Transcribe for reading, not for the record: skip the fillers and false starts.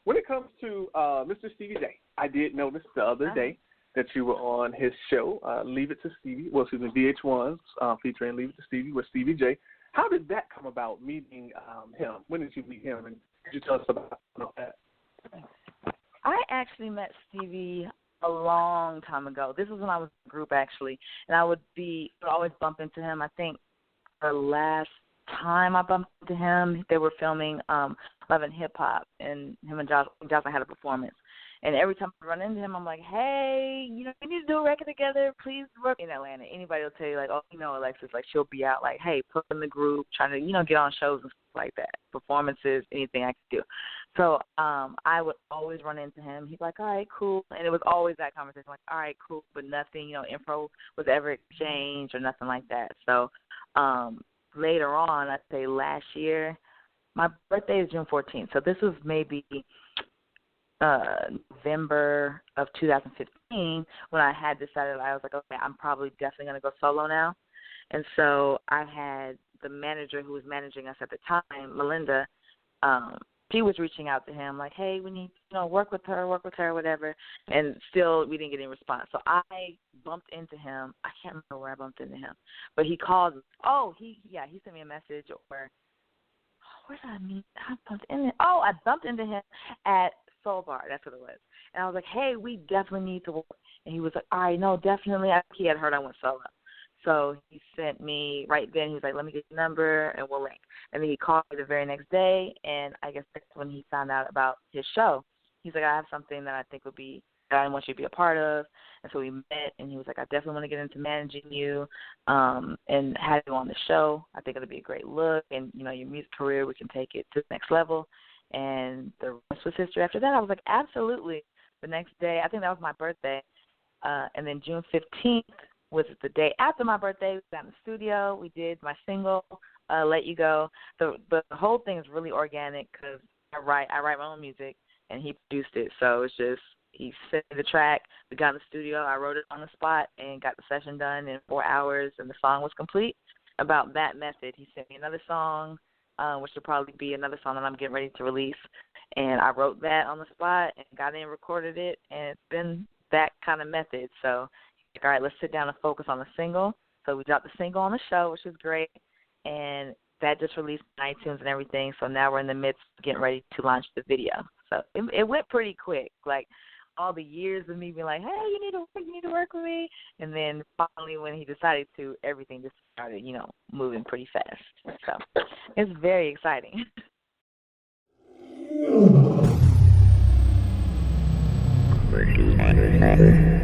when it comes to Mr. Stevie J, I did notice the other day that you were on his show, Leave It to Stevie, VH1's featuring Leave It to Stevie with Stevie J. How did that come about, meeting him? When did you meet him, and could you tell us about that? I actually met Stevie a long time ago. This was when I was in a group, actually, and I would always bump into him. I think the last time I bumped into him, they were filming Love and Hip Hop, and him and Jocelyn had a performance. And every time I run into him, I'm like, hey, we need to do a record together. Please work in Atlanta. Anybody will tell you, like, oh, Alexis, like, she'll be out, like, hey, put in the group, trying to, get on shows and stuff like that, performances, anything I could do. So I would always run into him. He's like, all right, cool. And it was always that conversation, like, all right, cool, but nothing, info was ever exchanged or nothing like that. So later on, I'd say last year, my birthday is June 14th. So this was maybe November of 2015 when I had decided, I was like, okay, I'm probably definitely going to go solo now. And so I had the manager who was managing us at the time, Melinda, she was reaching out to him like, hey, we need to work with her, whatever. And still we didn't get any response. So I bumped into him. I can't remember where I bumped into him. But he called. He sent me a message. Where did I meet? I bumped into him at Soul Bar. That's what it was. And I was like, hey, we definitely need to work. And he was like, all right, no, definitely. He had heard I went solo. So he sent me right then. He was like, let me get your number and we'll link. And then he called me the very next day, and I guess that's when he found out about his show. He's like, I have something that I think would be that I want you to be a part of. And so we met, and he was like, I definitely want to get into managing you and have you on the show. I think it'll be a great look, and, your music career, we can take it to the next level. And the rest was history after that. I was like, absolutely. The next day, I think that was my birthday, and then June 15th was the day after my birthday. We got in the studio. We did my single, Let You Go. The whole thing is really organic because I write my own music, and he produced it. So it's just he sent me the track. We got in the studio. I wrote it on the spot and got the session done in 4 hours, and the song was complete. About that method, he sent me another song, which will probably be another song that I'm getting ready to release. And I wrote that on the spot and got in and recorded it, and it's been that kind of method. So, all right, let's sit down and focus on the single. So we dropped the single on the show, which is great, and that just released on iTunes and everything. So now we're in the midst of getting ready to launch the video. So it went pretty quick, like all the years of me being like, hey, you need to work with me. And then finally when he decided to, everything just started, moving pretty fast. So it's very exciting. Make it